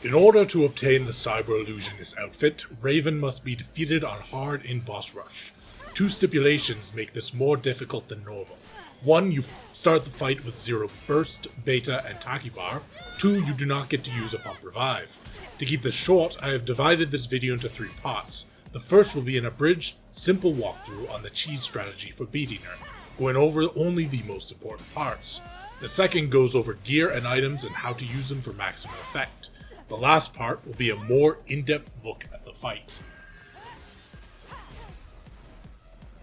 In order to obtain the Cyber Illusionist outfit, Raven must be defeated on hard in boss rush. Two stipulations make this more difficult than normal. One, you start the fight with 0 burst, beta, and Tachybar. 2, you do not get to use a pump revive. To keep this short, I have divided this video into 3 parts. The first will be an abridged, simple walkthrough on the cheese strategy for beating her, going over only the most important parts. The second goes over gear and items and how to use them for maximum effect. The last part will be a more in-depth look at the fight.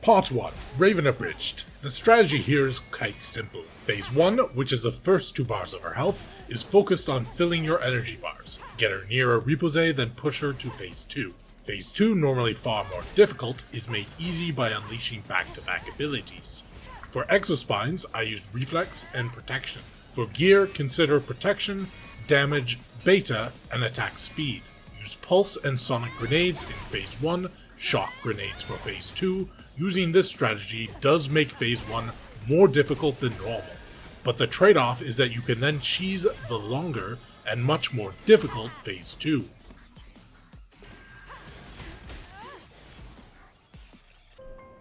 Part 1. Raven Abridged. The strategy here is quite simple. Phase 1, which is the first 2 bars of her health, is focused on filling your energy bars. Get her near a repose, then push her to Phase 2. Phase 2, normally far more difficult, is made easy by unleashing back-to-back abilities. For Exospines, I used Reflex and Protection. For gear, consider Protection, Damage, Beta, and Attack Speed. Use Pulse and Sonic Grenades in Phase 1, Shock Grenades for Phase 2. Using this strategy does make Phase 1 more difficult than normal, but the trade-off is that you can then cheese the longer and much more difficult Phase 2.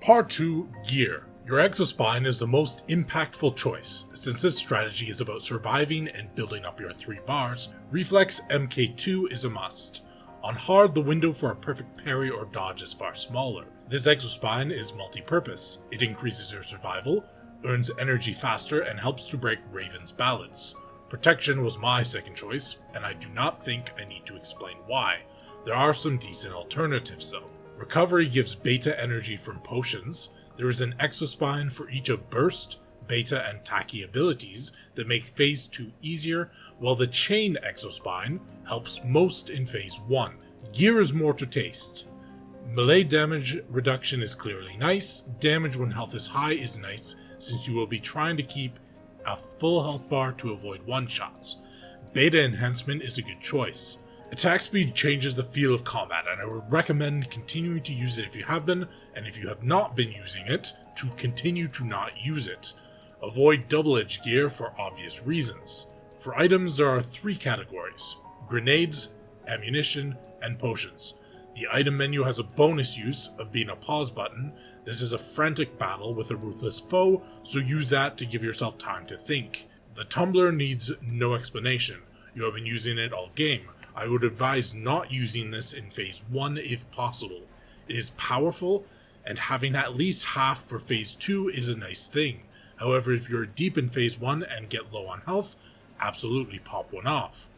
Part 2. Gear. Your Exospine is the most impactful choice. Since this strategy is about surviving and building up your 3 bars, Reflex MK2 is a must. On hard, the window for a perfect parry or dodge is far smaller. This Exospine is multi-purpose. It increases your survival, earns energy faster, and helps to break Raven's balance. Protection was my second choice, and I do not think I need to explain why. There are some decent alternatives though. Recovery gives beta energy from potions. There is an Exospine for each of Burst, Beta, and Tachy abilities that make Phase 2 easier, while the Chain Exospine helps most in Phase 1. Gear is more to taste. Melee damage reduction is clearly nice. Damage when health is high is nice, since you will be trying to keep a full health bar to avoid one-shots. Beta enhancement is a good choice. Attack speed changes the feel of combat, and I would recommend continuing to use it if you have been, and if you have not been using it, to continue to not use it. Avoid double-edged gear for obvious reasons. For items, there are 3 categories: grenades, ammunition, and potions. The item menu has a bonus use of being a pause button. This is a frantic battle with a ruthless foe, so use that to give yourself time to think. The tumbler needs no explanation. You have been using it all game. I would advise not using this in Phase 1 if possible. It is powerful, and having at least half for Phase 2 is a nice thing. However, if you're deep in Phase 1 and get low on health, absolutely pop one off.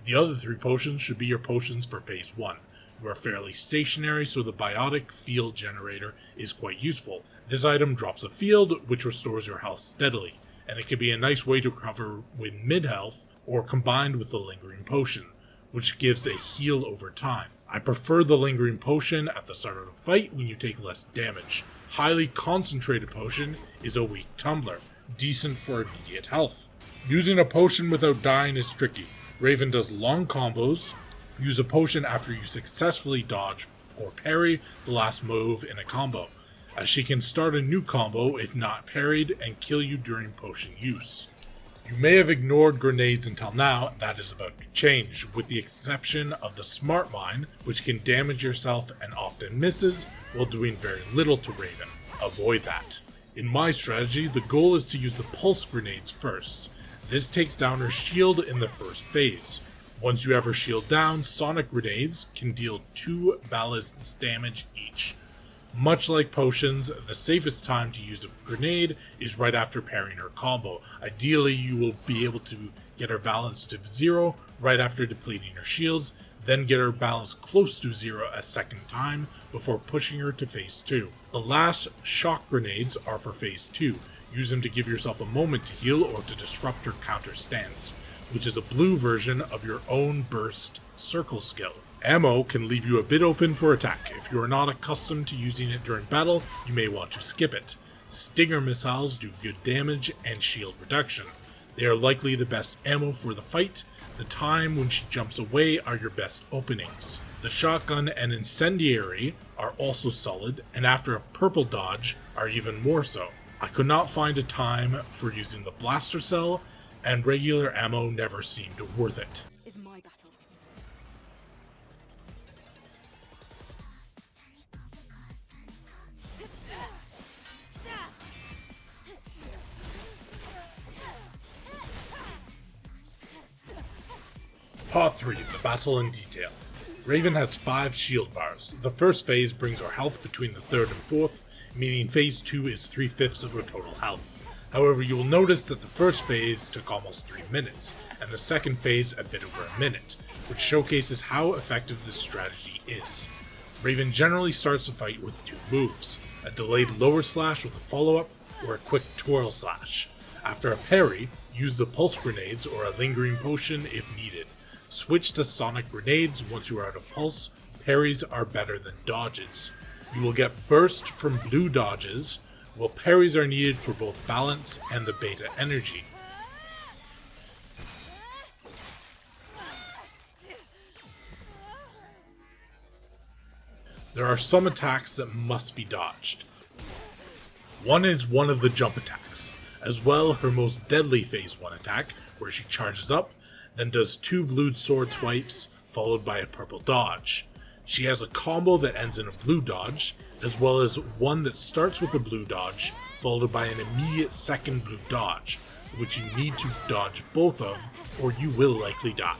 The other 3 potions should be your potions for Phase 1. You are fairly stationary, so the Biotic Field Generator is quite useful. This item drops a field, which restores your health steadily, and it can be a nice way to cover with mid-health or combined with the Lingering Potion, which gives a heal over time. I prefer the Lingering Potion at the start of the fight when you take less damage. Highly Concentrated Potion is a weak tumbler, decent for immediate health. Using a potion without dying is tricky. Raven does long combos. Use a potion after you successfully dodge or parry the last move in a combo, as she can start a new combo if not parried and kill you during potion use. You may have ignored grenades until now. That is about to change, with the exception of the Smart Mine, which can damage yourself and often misses while doing very little to Raven. Avoid that. In my strategy, the goal is to use the Pulse Grenades first. This takes down her shield in the first phase. Once you have her shield down, Sonic Grenades can deal 2 ballast damage each. Much like potions, the safest time to use a grenade is right after parrying her combo. Ideally, you will be able to get her balance to 0 right after depleting her shields, then get her balance close to 0 a second time before pushing her to Phase 2. The last Shock Grenades are for Phase 2. Use them to give yourself a moment to heal or to disrupt her counter stance, which is a blue version of your own Burst Circle skill. Ammo can leave you a bit open for attack. If you are not accustomed to using it during battle, you may want to skip it. Stinger missiles do good damage and shield reduction. They are likely the best ammo for the fight. The time when she jumps away are your best openings. The shotgun and incendiary are also solid, and after a purple dodge are even more so. I could not find a time for using the blaster cell, and regular ammo never seemed worth it. Is my battle. Part 3, the battle in detail. Raven has 5 shield bars. The first phase brings our health between the 3rd and 4th, meaning phase 2 is 3/5 of our total health. However, you will notice that the first phase took almost 3 minutes, and the second phase a bit over a minute, which showcases how effective this strategy is. Raven generally starts the fight with 2 moves, a delayed lower slash with a follow-up, or a quick twirl slash. After a parry, use the pulse grenades or a lingering potion if needed. Switch to sonic grenades once you are out of pulse. Parries are better than dodges. You will get burst from blue dodges, while parries are needed for both balance and the beta energy. There are some attacks that must be dodged. One is one of the jump attacks, as well her most deadly phase 1 attack, where she charges up, then does 2 blue sword swipes, followed by a purple dodge. She has a combo that ends in a blue dodge, as well as one that starts with a blue dodge, followed by an immediate second blue dodge, which you need to dodge both of, or you will likely die.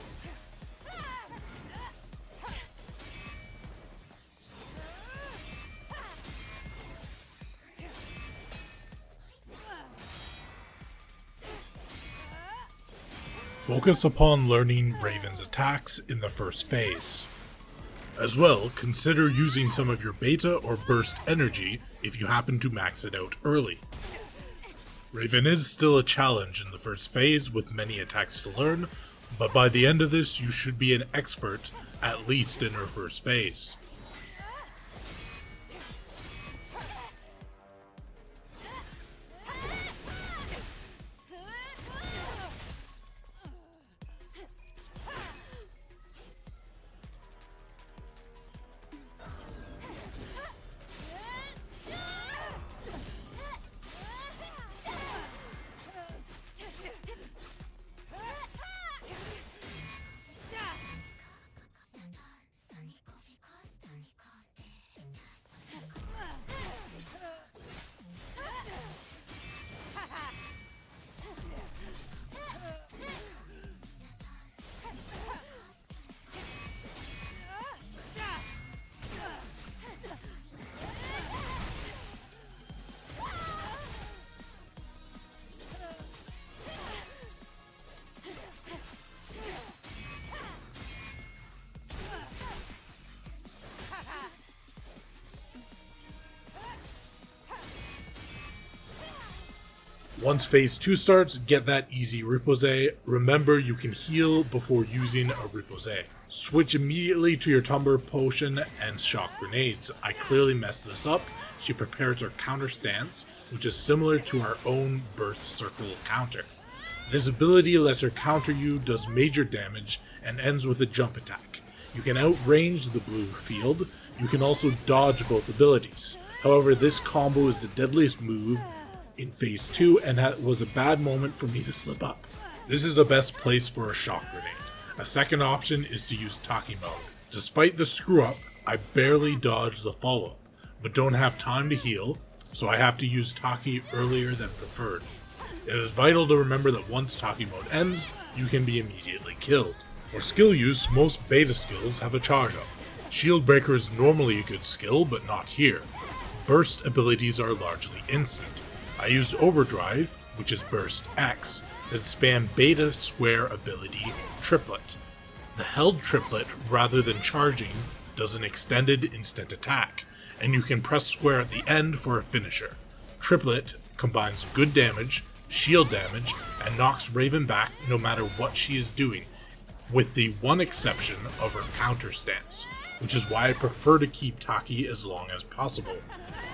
Focus upon learning Raven's attacks in the first phase. As well, consider using some of your beta or burst energy if you happen to max it out early. Raven is still a challenge in the first phase with many attacks to learn, but by the end of this you should be an expert, at least in her first phase. Once phase 2 starts, get that easy Ripose. Remember, you can heal before using a Ripose. Switch immediately to your Tumbler Potion and Shock Grenades. I clearly messed this up. She prepares her counter stance, which is similar to our own Burst Circle counter. This ability lets her counter you, does major damage, and ends with a jump attack. You can outrange the blue field. You can also dodge both abilities. However, this combo is the deadliest move in phase 2 and was a bad moment for me to slip up. This is the best place for a shock grenade. A second option is to use Taki mode. Despite the screw up, I barely dodged the follow-up, but don't have time to heal, so I have to use Taki earlier than preferred. It is vital to remember that once Taki mode ends, you can be immediately killed. For skill use, most beta skills have a charge up. Shield Breaker is normally a good skill, but not here. Burst abilities are largely instant. I used Overdrive, which is Burst X, that spam beta square ability Triplet. The held triplet, rather than charging, does an extended instant attack, and you can press square at the end for a finisher. Triplet combines good damage, shield damage, and knocks Raven back no matter what she is doing, with the one exception of her counter stance, which is why I prefer to keep Taki as long as possible.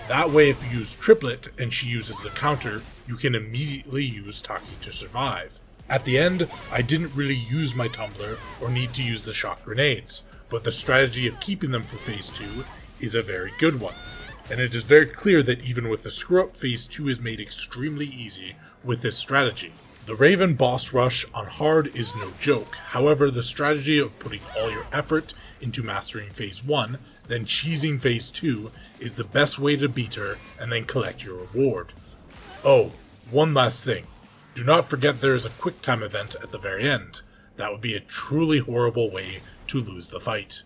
That way, if you use Triplet and she uses the counter, you can immediately use Taki to survive. At the end, I didn't really use my Tumbler or need to use the shock grenades, but the strategy of keeping them for phase 2 is a very good one. And it is very clear that even with the screw-up, phase 2 is made extremely easy with this strategy. The Raven boss rush on hard is no joke. However, the strategy of putting all your effort into mastering phase 1, then cheesing phase 2 is the best way to beat her and then collect your reward. Oh, one last thing. Do not forget there is a quick time event at the very end. That would be a truly horrible way to lose the fight.